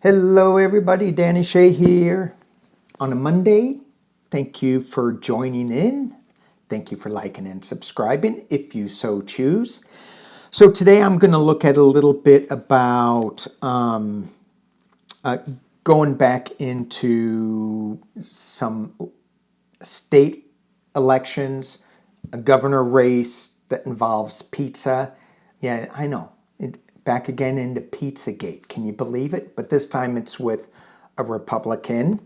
Hello everybody, Danny Shay here on a Monday. Thank you for joining in. Thank you for liking and subscribing if you so choose. So today I'm going to look at a little bit about going back into some state elections, a governor race that involves pizza. Yeah, I know. Back again into Pizzagate. Can you believe it? But this time it's with a Republican.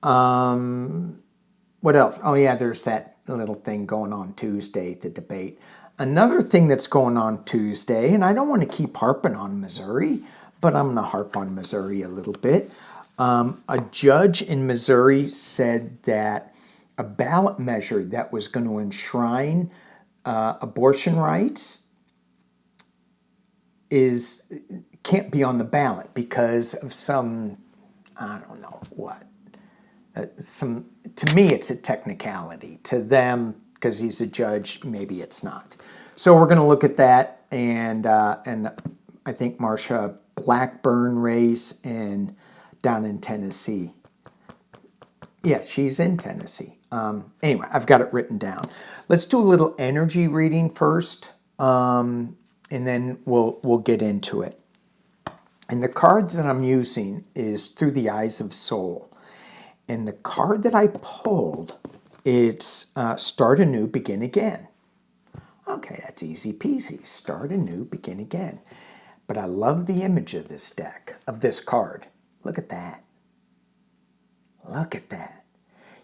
What else? Oh yeah, there's that little thing going on Tuesday, the debate. Another thing that's going on Tuesday, and I don't want to keep harping on Missouri, but I'm going to harp on Missouri a little bit. A judge in Missouri said that a ballot measure that was going to enshrine abortion rights can't be on the ballot because of some, I don't know what. To me, it's a technicality. To them, because he's a judge, maybe it's not. So we're going to look at that, and I think Marsha Blackburn race and down in Tennessee. Yeah, she's in Tennessee. Anyway, I've got it written down. Let's do a little energy reading first, and then we'll get into it. And the cards that I'm using is Through the Eyes of Soul. And the card that I pulled, it's Start Anew, Begin Again. Okay, that's easy peasy. Start anew, begin again. But I love the image of this deck, of this card. Look at that. Look at that.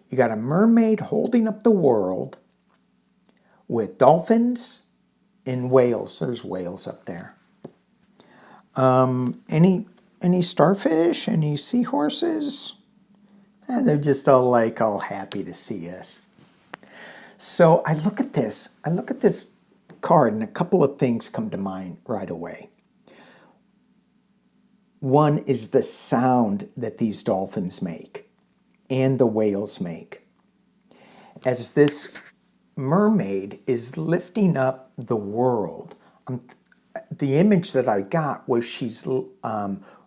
You got a mermaid holding up the world with dolphins and whales. There's whales up there. Any starfish? Any seahorses? They're just all happy to see us. So I look at this card, and a couple of things come to mind right away. One is the sound that these dolphins make and the whales make. As this mermaid is lifting up the world, the image that I got was she's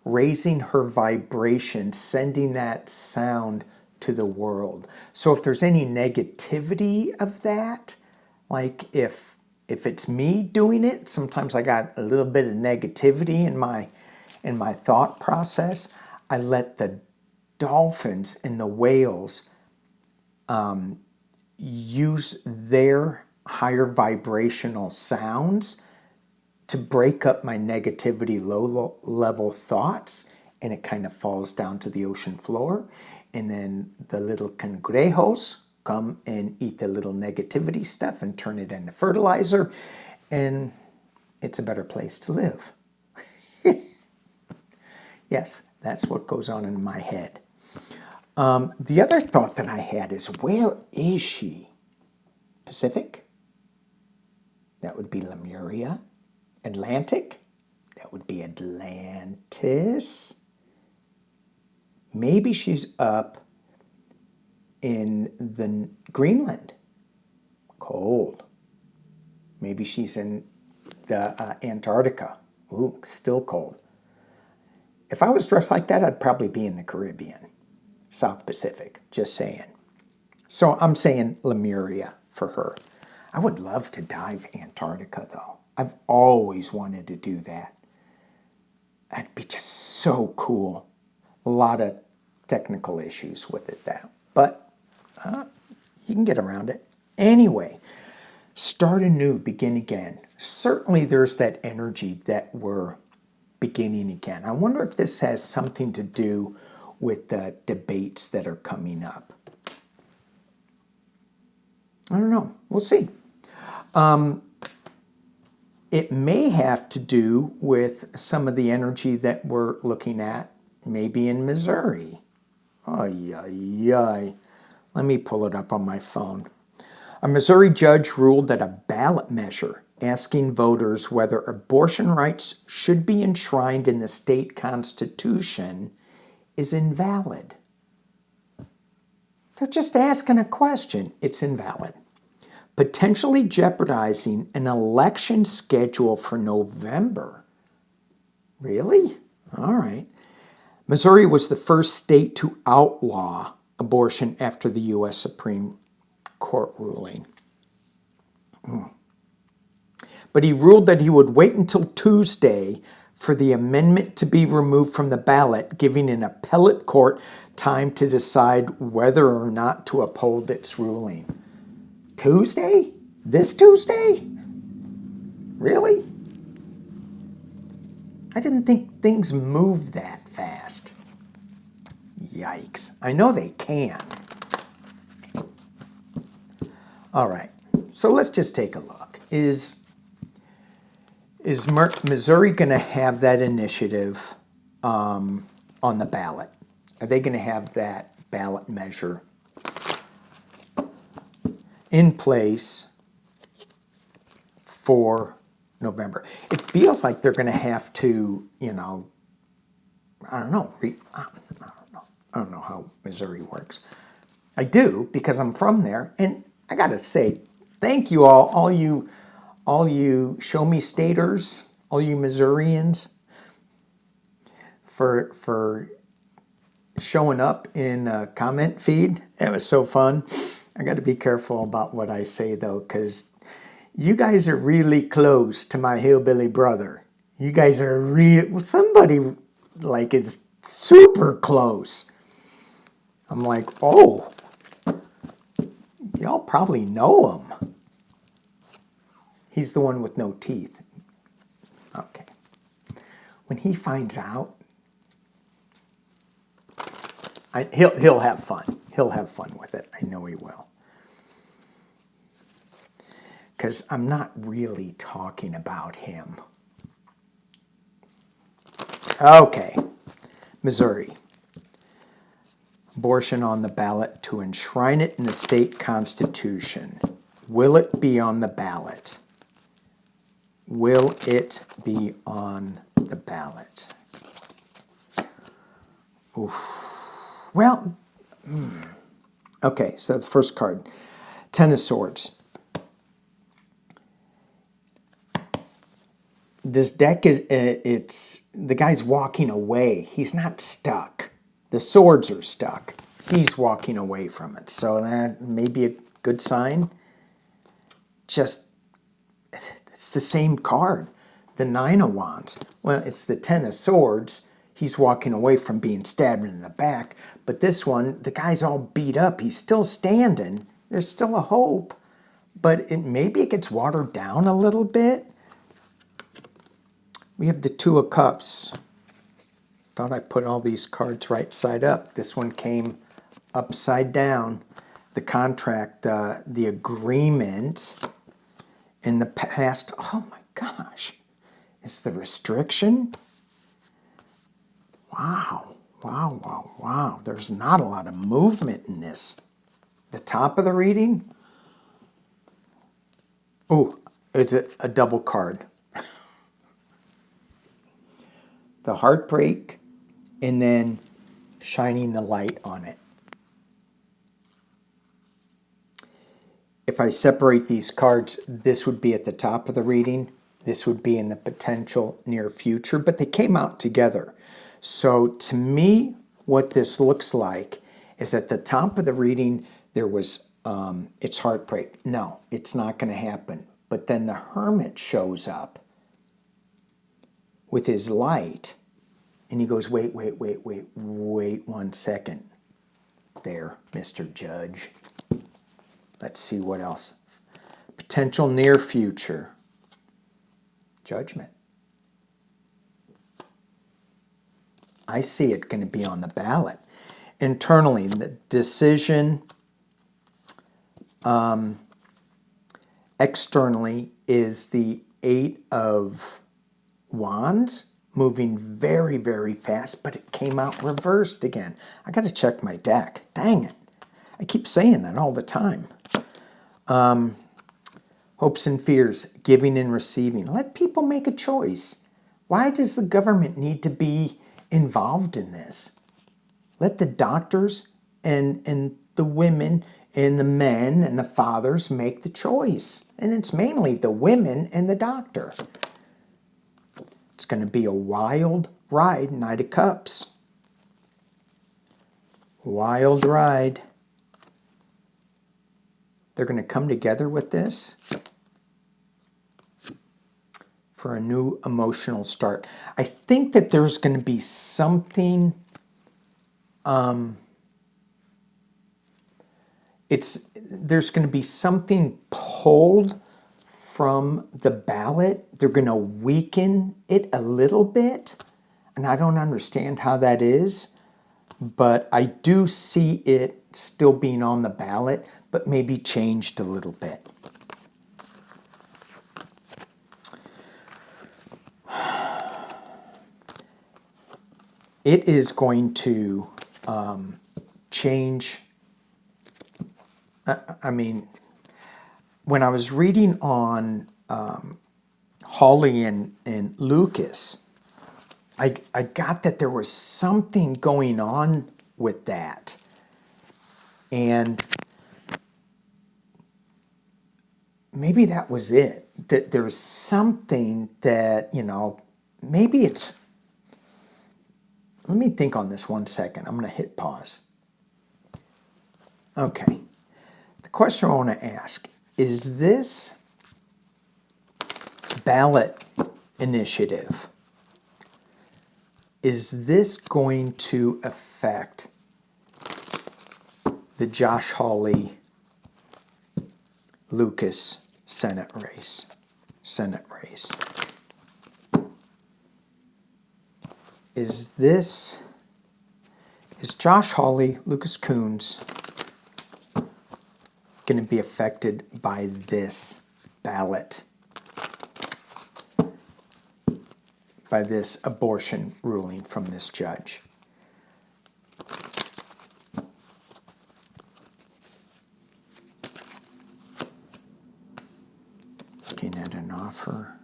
raising her vibration, sending that sound to the world. So if there's any negativity of that, like if it's me doing it, sometimes I got a little bit of negativity in my thought process. I let the dolphins and the whales use their higher vibrational sounds to break up my negativity, low level thoughts, and it kind of falls down to the ocean floor. And then the little cangrejos come and eat the little negativity stuff and turn it into fertilizer, and it's a better place to live. Yes, that's what goes on in my head. The other thought that I had is, where is she? Pacific? That would be Lemuria. Atlantic? That would be Atlantis. Maybe she's up in the Greenland. Cold. Maybe she's in the Antarctica. Ooh, still cold. If I was dressed like that, I'd probably be in the Caribbean. South Pacific, just saying. So I'm saying Lemuria for her. I would love to dive Antarctica, though. I've always wanted to do that. That'd be just so cool. A lot of technical issues with it, but you can get around it. Anyway, start anew, begin again. Certainly there's that energy that we're beginning again. I wonder if this has something to do with the debates that are coming up. I don't know. We'll see. It may have to do with some of the energy that we're looking at, maybe in Missouri. Ay, ay, ay. Let me pull it up on my phone. A Missouri judge ruled that a ballot measure asking voters whether abortion rights should be enshrined in the state constitution is invalid. They're just asking a question. It's invalid. Potentially jeopardizing an election schedule for November. Really? All right. Missouri was the first state to outlaw abortion after the U.S. Supreme Court ruling. But he ruled that he would wait until Tuesday for the amendment to be removed from the ballot, giving an appellate court time to decide whether or not to uphold its ruling. Tuesday? This Tuesday? Really? I didn't think things moved that fast. Yikes. I know they can. All right, so let's just take a look. Is Missouri going to have that initiative on the ballot? Are they going to have that ballot measure in place for November? It feels like they're going to have to, you know, I don't know how Missouri works. I do, because I'm from there, and I got to say, thank you all you show me staters, all you Missourians, for showing up in the comment feed. It was so fun. I got to be careful about what I say, though, because you guys are really close to my hillbilly brother. You guys are somebody like is super close. I'm like, oh, y'all probably know him. He's the one with no teeth. Okay. When he finds out, he'll have fun. He'll have fun with it. I know he will. Because I'm not really talking about him. Okay. Missouri. Abortion on the ballot to enshrine it in the state constitution. Will it be on the ballot? Will it be on the ballot? Oof. Well, okay, so the first card, Ten of Swords. This deck is, it's, the guy's walking away. He's not stuck. The swords are stuck. He's walking away from it. So that may be a good sign. Just, it's the same card. The Nine of Wands. Well, it's the Ten of Swords. He's walking away from being stabbed in the back. But this one, the guy's all beat up. He's still standing. There's still a hope. But maybe it gets watered down a little bit. We have the Two of Cups. Thought I put all these cards right side up. This one came upside down. The contract, the agreement in the past. Oh my gosh. It's the restriction. Wow. Wow, wow, wow. There's not a lot of movement in this. The top of the reading. Oh, it's a double card. The heartbreak, and then shining the light on it. If I separate these cards, this would be at the top of the reading. This would be in the potential near future, but they came out together. So to me, what this looks like is at the top of the reading, there was, it's heartbreak. No, it's not going to happen. But then the Hermit shows up with his light, and he goes, wait 1 second there, Mr. Judge. Let's see what else. Potential near future. Judgment. I see it going to be on the ballot. Internally, the decision externally is the Eight of Wands, moving very, very fast, but it came out reversed again. I got to check my deck. Dang it. I keep saying that all the time. Hopes and fears, giving and receiving. Let people make a choice. Why does the government need to be involved in this? Let the doctors and the women and the men and the fathers make the choice. And it's mainly the women and the doctor. It's going to be a wild ride, Knight of Cups. Wild ride. They're going to come together with this for a new emotional start. I think that there's going to be something, there's going to be something pulled from the ballot. They're going to weaken it a little bit, and I don't understand how that is, but I do see it still being on the ballot, but maybe changed a little bit. It is going to change. I mean, when I was reading on Hawley and Lucas, I got that there was something going on with that. And maybe that was it. That there's something that, maybe it's... Let me think on this 1 second. I'm going to hit pause. Okay. The question I want to ask, is this ballot initiative, is this going to affect the Josh Hawley Lucas Senate race? Is Josh Hawley, Lucas Kunce going to be affected by this ballot, by this abortion ruling from this judge? Looking at an offer.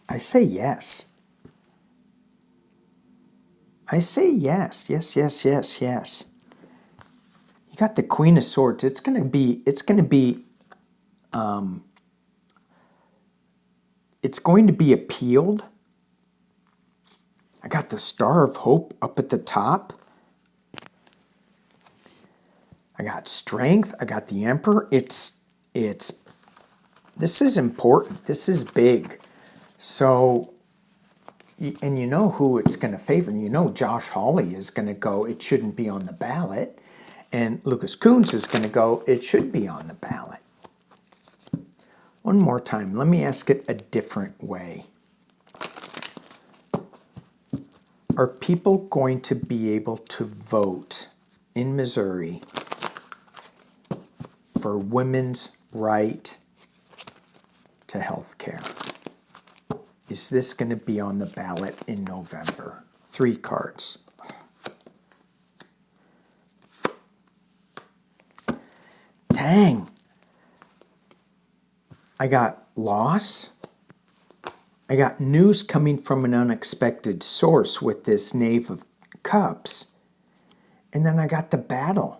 I say yes. I say yes. Yes. You got the Queen of Swords. It's going to be appealed. I got the Star of Hope up at the top. I got Strength. I got the Emperor. This is important. This is big. So, and you know who it's going to favor. You know Josh Hawley is going to go, it shouldn't be on the ballot. And Lucas Kunce is going to go, it should be on the ballot. One more time. Let me ask it a different way. Are people going to be able to vote in Missouri for women's right to health care? Is this going to be on the ballot in November? 3 cards. Dang. I got loss. I got news coming from an unexpected source with this Knave of Cups. And then I got the battle.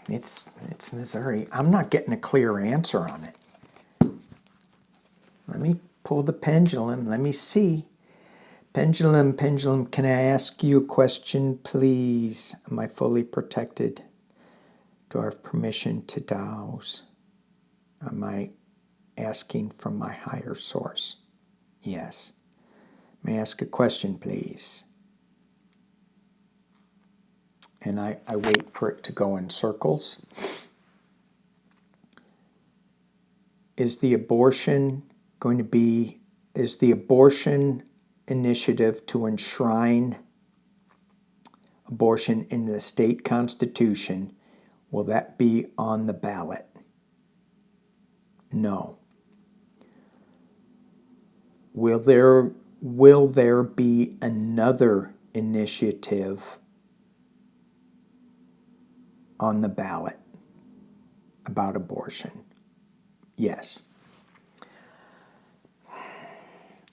It's Missouri. I'm not getting a clear answer on it. Let me pull the pendulum. Let me see. Pendulum, can I ask you a question, please? Am I fully protected? Do I have permission to douse? Am I asking from my higher source? Yes. May I ask a question, please? And I wait for it to go in circles. Is the abortion initiative to enshrine abortion in the state constitution, will that be on the ballot? No. Will there be another initiative on the ballot about abortion? Yes.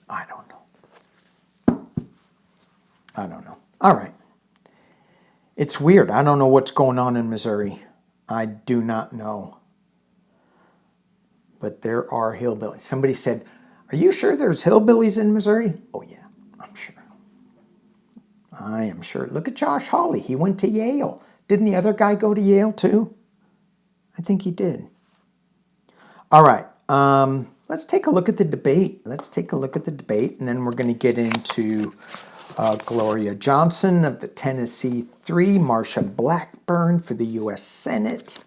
I don't know. All right. It's weird. I don't know what's going on in Missouri. I do not know. but there are hillbillies. Somebody said, are you sure there's hillbillies in Missouri? Oh, yeah, I'm sure. I am sure. Look at Josh Hawley. He went to Yale. Didn't the other guy go to Yale too? I think he did. All right. Let's take a look at the debate. Let's take a look at the debate, and then we're going to get into Gloria Johnson of the Tennessee 3, Marsha Blackburn for the U.S. Senate.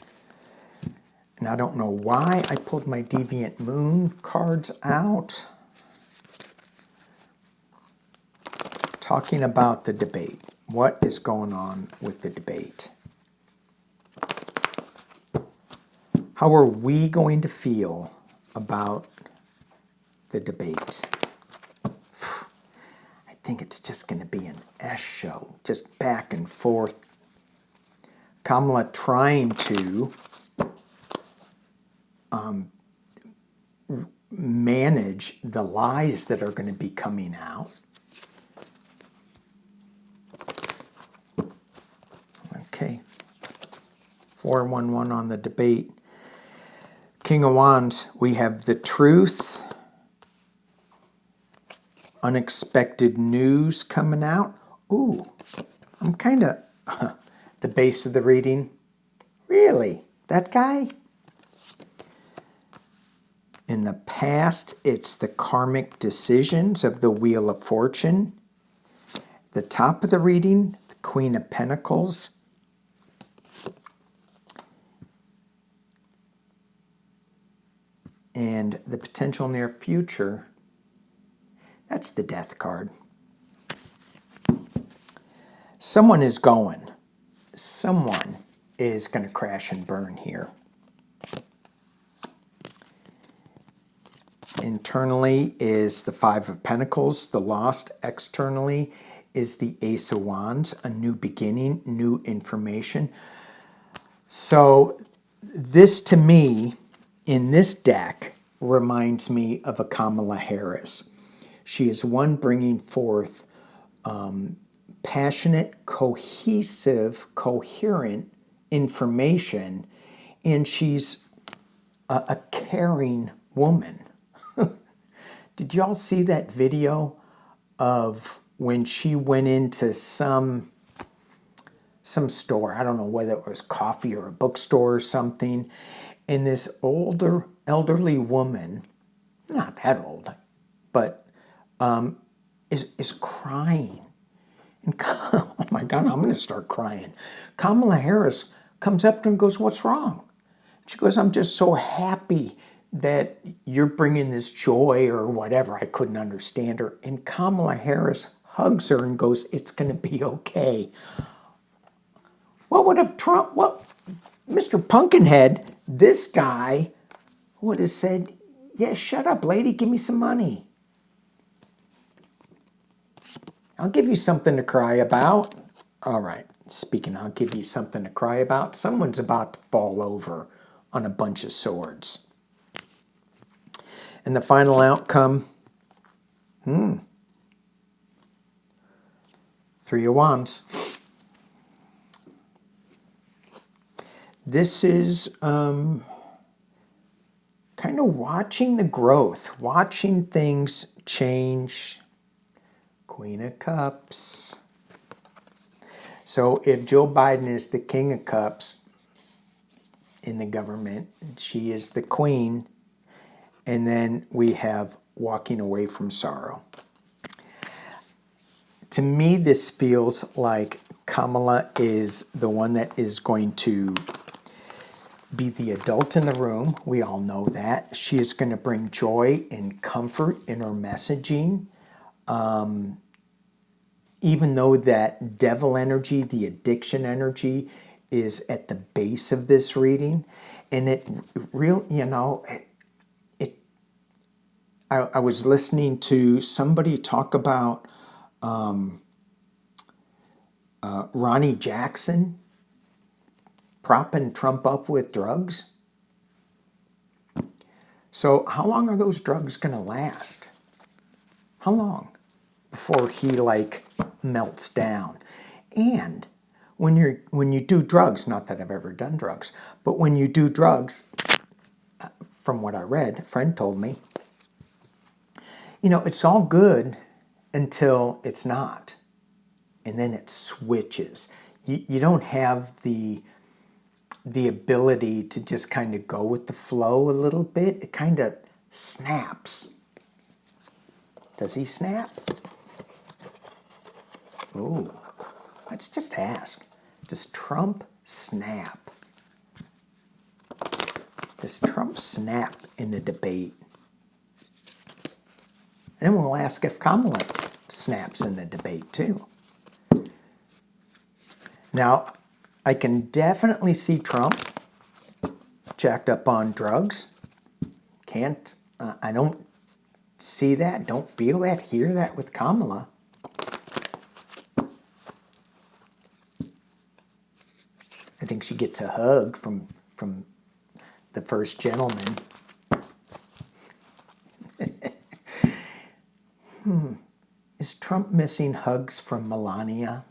And I don't know why I pulled my Deviant Moon cards out. Talking about the debate. What is going on with the debate? How are we going to feel about the debate? I think it's just going to be an S show, just back and forth. Kamala trying to manage the lies that are going to be coming out. Okay. 411 on the debate. King of Wands, we have the truth. Unexpected news coming out. Ooh, I'm kind of the base of the reading. Really? That guy? In the past, it's the karmic decisions of the Wheel of Fortune. The top of the reading, the Queen of Pentacles. And the potential near future, that's the Death card. Someone is going. Someone is going to crash and burn here. Internally is the Five of Pentacles, the Lost. Externally is the Ace of Wands, a new beginning, new information. So this to me, in this deck, reminds me of a Kamala Harris. She is one bringing forth passionate, cohesive, coherent information, and she's a caring woman. Did y'all see that video of when she went into some store? I don't know whether it was coffee or a bookstore or something, and this elderly woman, not that old, but is crying. And oh my God, I'm going to start crying. Kamala Harris comes up to her and goes, "What's wrong?" She goes, "I'm just so happy that you're bringing this joy," or whatever. I couldn't understand her. And Kamala Harris hugs her and goes, "It's going to be okay." What would have Trump, Mr. Pumpkinhead, this guy would have said, "Yeah, shut up, lady, give me some money. I'll give you something to cry about." All right, speaking, I'll give you something to cry about. Someone's about to fall over on a bunch of swords. And the final outcome, Three of Wands. This is kind of watching the growth, watching things change. Queen of Cups. So if Joe Biden is the King of Cups in the government, she is the Queen, and then we have walking away from sorrow. To me, this feels like Kamala is the one that is going to be the adult in the room. We all know that. She is going to bring joy and comfort in her messaging. Even though that devil energy, the addiction energy, is at the base of this reading. And it real, I was listening to somebody talk about Ronnie Jackson propping Trump up with drugs. So how long are those drugs going to last? How long before he melts down? And when you do drugs, not that I've ever done drugs, but when you do drugs, from what I read, a friend told me, you know, it's all good until it's not. And then it switches. You don't have the ability to just kind of go with the flow a little bit. It kind of snaps. Does he snap? Ooh, let's just ask. Does Trump snap? Does Trump snap in the debate? And we'll ask if Kamala snaps in the debate too. Now, I can definitely see Trump jacked up on drugs. I don't see that, don't feel that, hear that with Kamala. I think she gets a hug from the first gentleman. Is Trump missing hugs from Melania?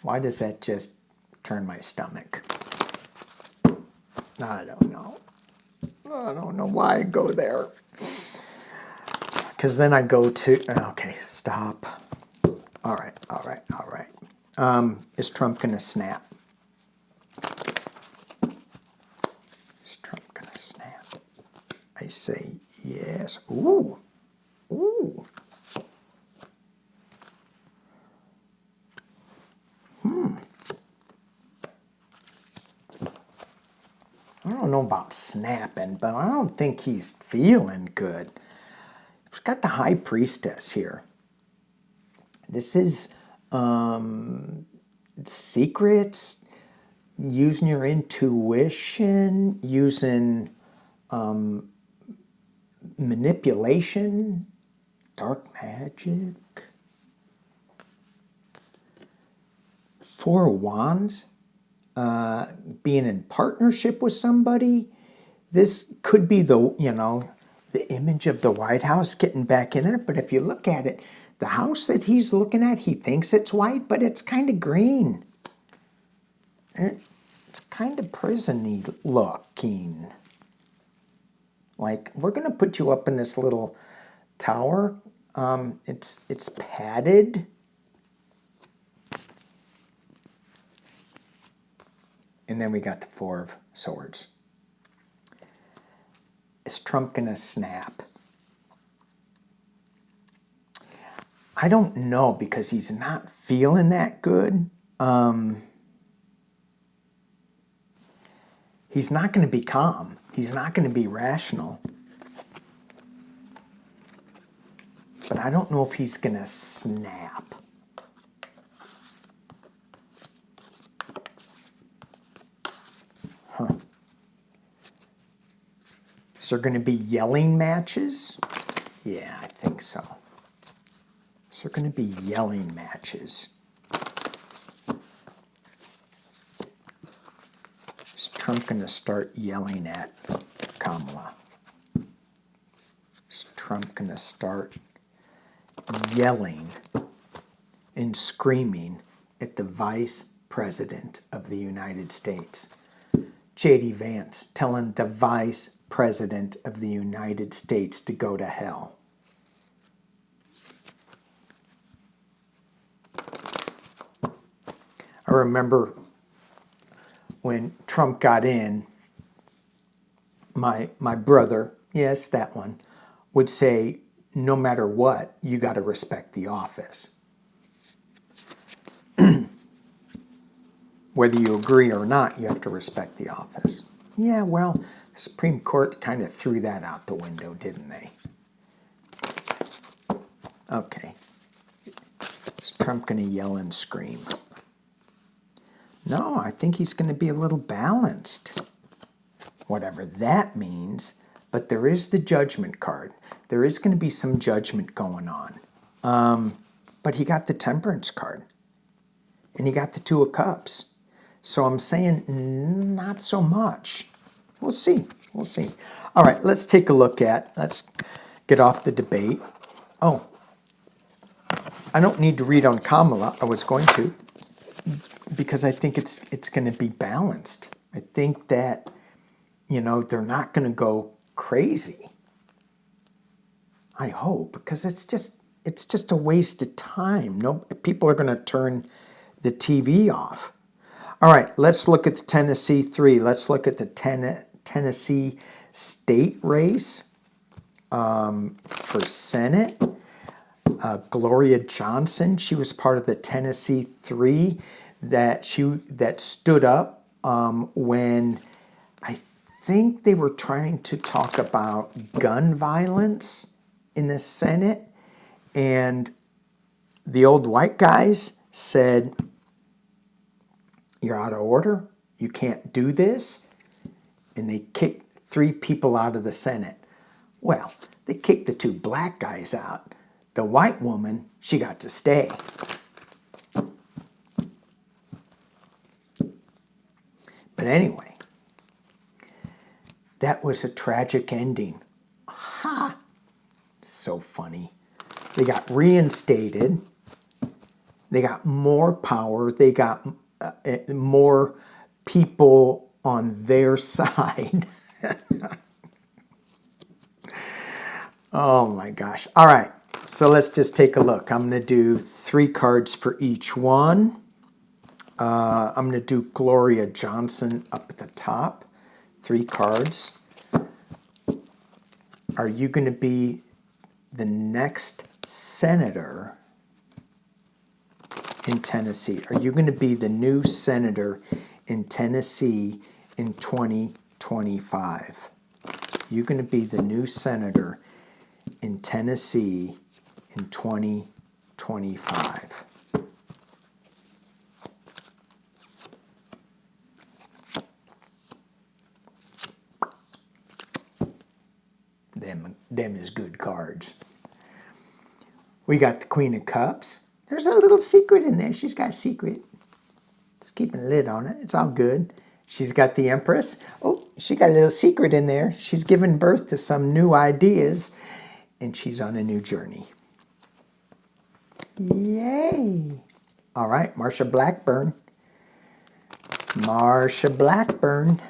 Why does that just turn my stomach? I don't know. I don't know why I go there. Because then I go to... Okay, stop. All right. Is Trump going to snap? Is Trump going to snap? I say yes. Ooh. I don't know about snapping, but I don't think he's feeling good. We've got the High Priestess here. This is secrets, using your intuition, using manipulation, dark magic. Four of Wands. Being in partnership with somebody. This could be the image of the White House getting back in it. But if you look at it, the house that he's looking at, he thinks it's white, but it's kind of green. It's kind of prison-y looking. Like, we're going to put you up in this little tower. It's padded. And then we got the Four of Swords. Is Trump going to snap? I don't know, because he's not feeling that good. He's not going to be calm. He's not going to be rational. But I don't know if he's going to snap. Is there going to be yelling matches? Yeah, I think so. Is there going to be yelling matches? Is Trump going to start yelling at Kamala? Is Trump going to start yelling and screaming at the Vice President of the United States? J.D. Vance telling the Vice President of the United States to go to hell. I remember when Trump got in, my brother, yes, that one, would say, no matter what, you got to respect the office. Whether you agree or not, you have to respect the office. Yeah, well, the Supreme Court kind of threw that out the window, didn't they? Okay. Is Trump going to yell and scream? No, I think he's going to be a little balanced. Whatever that means. But there is the Judgment card. There is going to be some judgment going on. But he got the Temperance card. And he got the Two of Cups. So I'm saying not so much. We'll see. We'll see. All right, let's take a look at, let's get off the debate. Oh, I don't need to read on Kamala. I was going to, because I think it's going to be balanced. I think that you know, they're not going to go crazy. I hope, because it's just a waste of time. No, people are going to turn the TV off. All right, let's look at the Tennessee 3. Let's look at the Tennessee state race for Senate. Gloria Johnson, she was part of the Tennessee 3 that stood up when I think they were trying to talk about gun violence in the Senate, and the old white guys said, "You're out of order. You can't do this." And they kicked 3 people out of the Senate. Well, they kicked the 2 black guys out. The white woman, she got to stay. But anyway, that was a tragic ending. Ha! So funny. They got reinstated. They got more power. They got more people on their side. Oh my gosh. All right. So let's just take a look. I'm going to do 3 cards for each one. I'm going to do Gloria Johnson up at the top. 3 cards. Are you going to be the next senator in Tennessee? Are you going to be the new senator in Tennessee in 2025? You're going to be the new senator in Tennessee in 2025. Them is good cards. We got the Queen of Cups. There's a little secret in there. She's got a secret. Just keeping a lid on it. It's all good. She's got the Empress. Oh, she got a little secret in there. She's given birth to some new ideas, and she's on a new journey. Yay! All right, Marsha Blackburn. Marsha Blackburn.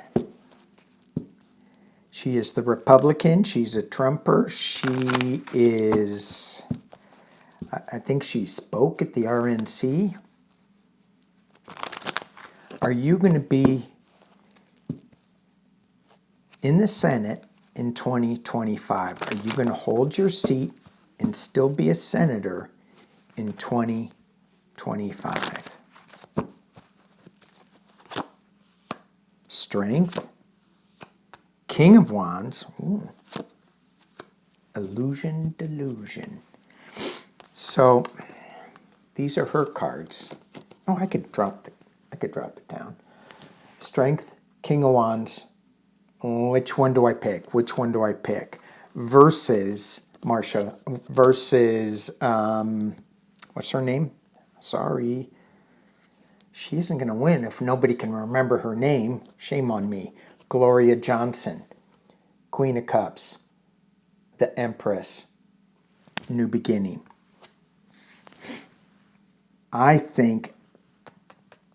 She is the Republican. She's a Trumper. She is, I think she spoke at the RNC. Are you going to be in the Senate in 2025? Are you going to hold your seat and still be a senator in 2025? Strength. King of Wands. Ooh. Illusion, delusion. So these are her cards. Oh, I could drop it down. Strength, King of Wands. Which one do I pick? Which one do I pick? Versus Marsha. Versus what's her name? Sorry. She isn't going to win if nobody can remember her name. Shame on me. Gloria Johnson. Queen of Cups. The Empress. New beginning. I think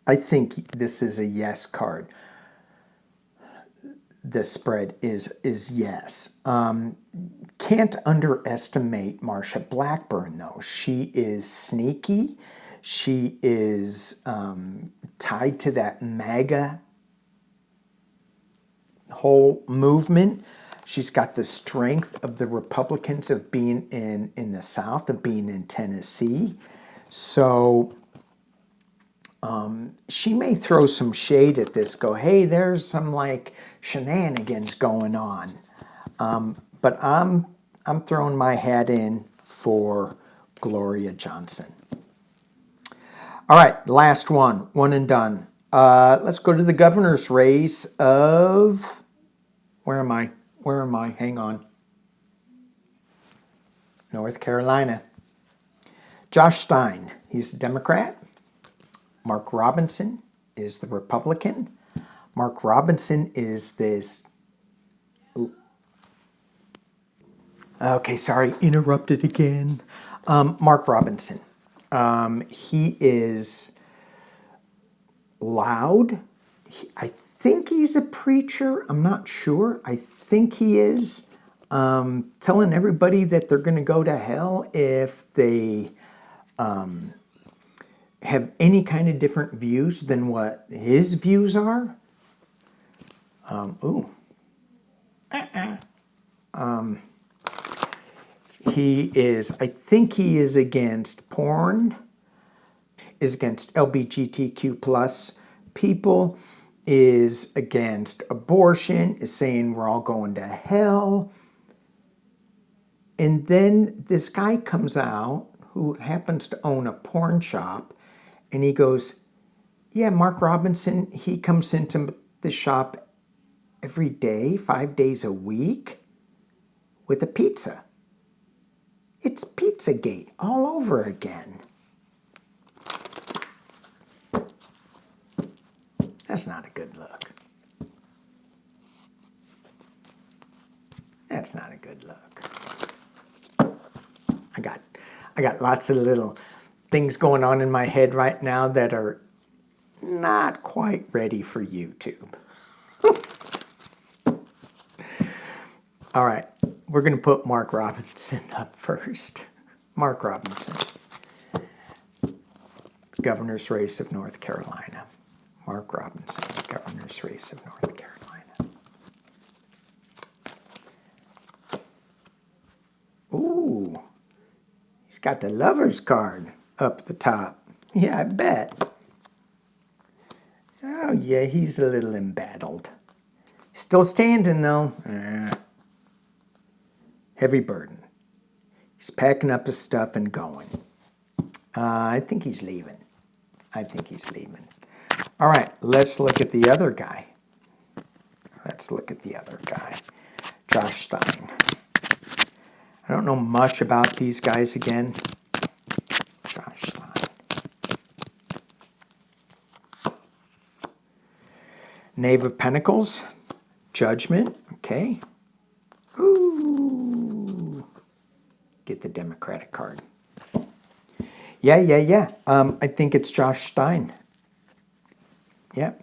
this is a yes card. The spread is yes. Can't underestimate Marsha Blackburn, though. She is sneaky. She is tied to that MAGA whole movement. She's got the strength of the Republicans of being in the South, of being in Tennessee. So she may throw some shade at this, go, hey, there's some like shenanigans going on. But I'm throwing my hat in for Gloria Johnson. All right, last one and done. Let's go to the governor's race of, where am I? Hang on. North Carolina. Josh Stein, he's a Democrat. Mark Robinson is the Republican. Mark Robinson is this... Ooh. Okay, sorry, interrupted again. Mark Robinson. He is loud. I think he's a preacher. I'm not sure. I think he is. Telling everybody that they're going to go to hell if they have any kind of different views than what his views are. He is, I think he is against porn, is against LGBTQ plus people, is against abortion, is saying we're all going to hell. And then this guy comes out who happens to own a porn shop, and he goes, yeah, Mark Robinson, he comes into the shop every day, 5 days a week, with a pizza. It's Pizzagate all over again. That's not a good look. That's not a good look. I got lots of little things going on in my head right now that are not quite ready for YouTube. All right, we're going to put Mark Robinson up first. Mark Robinson, governor's race of North Carolina. Mark Robinson, governor's race of North Carolina. Ooh, he's got the lover's card up the top. Yeah, I bet. Oh, yeah, he's a little embattled. Still standing, though. Heavy burden. He's packing up his stuff and going. I think he's leaving. All right, let's look at the other guy. Josh Stein. I don't know much about these guys again. Josh Stein. Knave of Pentacles. Judgment. Okay. Ooh. Get the Democratic card. Yeah. I think it's Josh Stein. Yeah.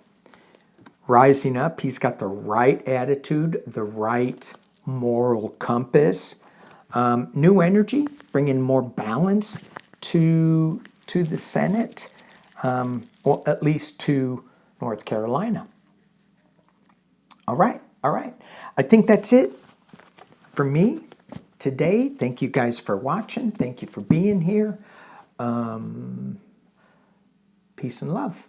Rising up. He's got the right attitude, the right moral compass. New energy, bringing more balance to the Senate, or at least to North Carolina. All right. I think that's it for me today. Thank you guys for watching. Thank you for being here. Peace and love.